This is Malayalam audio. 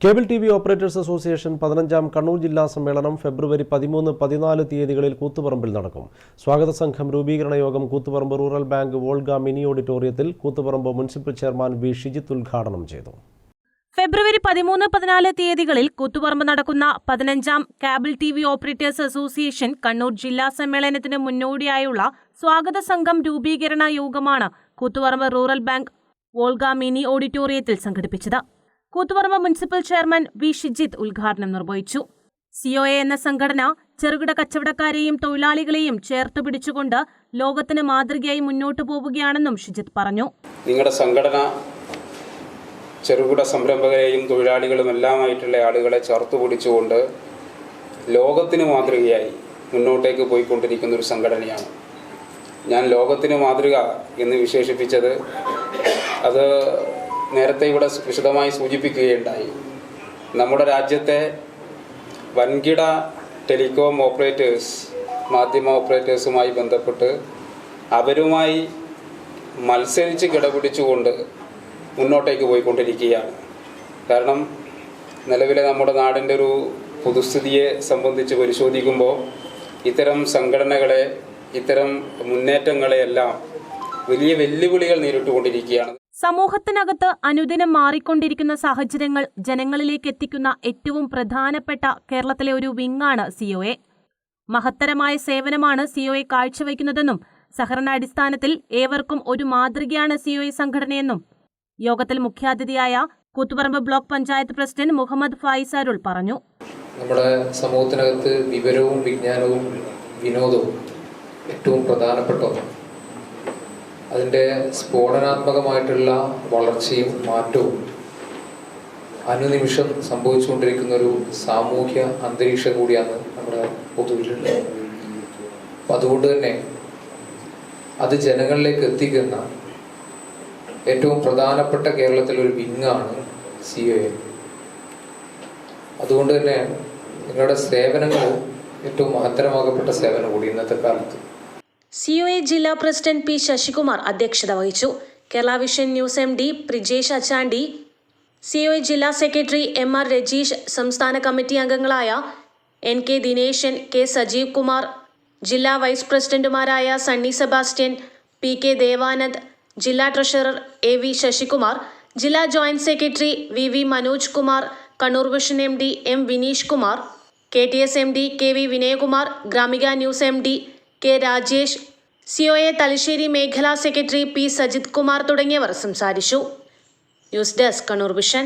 Cable T V operators association 15ാം കണ്ണൂർ ജില്ലാ സമ്മേളനം ഫെബ്രുവരി 13-14 തീയതികളിൽ കൂത്തുപറമ്പിൽ നടക്കും. സ്വാഗത സംഘം രൂപീകരണ യോഗം Koothuparamba rural bank Volga mini ഓഡിറ്റോറിയത്തിൽ Koothuparamba municipal chairman V Shijith ഉദ്ഘാടനം ചെയ്തു. ഫെബ്രുവരി 13-14 തീയതികളിൽ കൂത്തുപറമ്പ് നടക്കുന്ന 15ാം cable T V operators association Kannur ജില്ലാ സമ്മേളനത്തിന് മുന്നോടിയായുള്ള സ്വാഗത സംഘം രൂപീകരണ യോഗമാണ് Koothuparamba rural bank Volga mini ഓഡിറ്റോറിയത്തിൽ സംഘടിപ്പിച്ചത്. Koothuparamba municipal chairman V Shijith ഉദ്ഘാടനം നിർവഹിച്ചു. COA എന്ന സംഘടന ചെറുകിട കച്ചവടക്കാരെയും തൊഴിലാളികളെയും ചേർത്ത് പിടിച്ചുകൊണ്ട് ലോകത്തിന് മാതൃകയായി മുന്നോട്ടു പോവുകയാണെന്നും ഷിജിത്ത് പറഞ്ഞു. നിങ്ങളുടെ സംഘടന ചെറുകിട സംരംഭകരെയും തൊഴിലാളികളും എല്ലാമായിട്ടുള്ള ആളുകളെ ചേർത്ത് പിടിച്ചുകൊണ്ട് ലോകത്തിന് മാതൃകയായി മുന്നോട്ടേക്ക് പോയിക്കൊണ്ടിരിക്കുന്ന ഒരു സംഘടനയാണ്. ഞാൻ ലോകത്തിന് മാതൃക എന്ന് വിശേഷിപ്പിച്ചത് അത് നേരത്തെ ഇവിടെ വിശദമായി സൂചിപ്പിക്കുകയുണ്ടായി. നമ്മുടെ രാജ്യത്തെ വൻകിട ടെലികോം ഓപ്പറേറ്റേഴ്സ്, മാധ്യമ ഓപ്പറേറ്റേഴ്സുമായി ബന്ധപ്പെട്ട് അവരുമായി മത്സരിച്ച് കിടപിടിച്ചുകൊണ്ട് മുന്നോട്ടേക്ക് പോയിക്കൊണ്ടിരിക്കുകയാണ്. കാരണം നിലവിലെ നമ്മുടെ നാടിൻ്റെ ഒരു പൊതുസ്ഥിതിയെ സംബന്ധിച്ച് പരിശോധിക്കുമ്പോൾ ഇത്തരം സംഘടനകളെ, ഇത്തരം മുന്നേറ്റങ്ങളെയെല്ലാം വലിയ വെല്ലുവിളികൾ നേരിട്ടുകൊണ്ടിരിക്കുകയാണ്. സമൂഹത്തിനകത്ത് അനുദിനം മാറിക്കൊണ്ടിരിക്കുന്ന സാഹചര്യങ്ങൾ ജനങ്ങളിലേക്ക് എത്തിക്കുന്ന ഏറ്റവും പ്രധാനപ്പെട്ട കേരളത്തിലെ ഒരു വിങ്ങാണ് COA. മഹത്തരമായ സേവനമാണ് COA കാഴ്ചവെക്കുന്നതെന്നും സഹകരണാടിസ്ഥാനത്തിൽ ഏവർക്കും ഒരു മാതൃകയാണ് COA സംഘടനയെന്നും യോഗത്തിൽ മുഖ്യാതിഥിയായ കൂത്തുപറമ്പ് ബ്ലോക്ക് പഞ്ചായത്ത് പ്രസിഡന്റ് മുഹമ്മദ് ഫായിസ് അരുൾ പറഞ്ഞു. നമ്മുടെ സമൂഹത്തിനകത്ത് വിവരവും വിജ്ഞാനവും വിനോദവും ഏറ്റവും പ്രധാനപ്പെട്ട ഒന്നാണ്. അതിൻ്റെ സ്ഫോടനാത്മകമായിട്ടുള്ള വളർച്ചയും മാറ്റവും അനുനിമിഷം സംഭവിച്ചുകൊണ്ടിരിക്കുന്ന ഒരു സാമൂഹ്യ അന്തരീക്ഷം കൂടിയാണ് നമ്മുടെ പൊതുവിലുള്ളത്. അപ്പം അതുകൊണ്ട് തന്നെ അത് ജനങ്ങളിലേക്ക് എത്തിക്കുന്ന ഏറ്റവും പ്രധാനപ്പെട്ട കേരളത്തിലൊരു വിങ്ങാണ് COA. അതുകൊണ്ട് തന്നെ നിങ്ങളുടെ സേവനങ്ങൾ ഏറ്റവും മഹത്തരമാകപ്പെട്ട സേവനം കൂടി ഇന്നത്തെ കാലത്ത്. COA ജില്ലാ പ്രസിഡന്റ് P ശശികുമാർ അധ്യക്ഷത വഹിച്ചു. Kerala vision news MD Prijesh Achandi, COA ജില്ലാ സെക്രട്ടറി MR രജീഷ്, സംസ്ഥാന കമ്മിറ്റി അംഗങ്ങളായ NK ദിനേശൻ, K സജീവ് കുമാർ, ജില്ലാ വൈസ് പ്രസിഡന്റുമാരായ സണ്ണി സെബാസ്റ്റ്യൻ, PK ദേവാനന്ദ്, ജില്ലാ ട്രഷറർ AV ശശികുമാർ, ജില്ലാ joint secretary VV Manoj Kumar, Kannur vision MD M Vineesh Kumar, KTS MD KV Vinayakumar, Gramika news MD K Rajesh, COA Thalassery മേഖലാ സെക്രട്ടറി P സജിത് കുമാർ തുടങ്ങിയവർ സംസാരിച്ചു. News desk Kannur vision.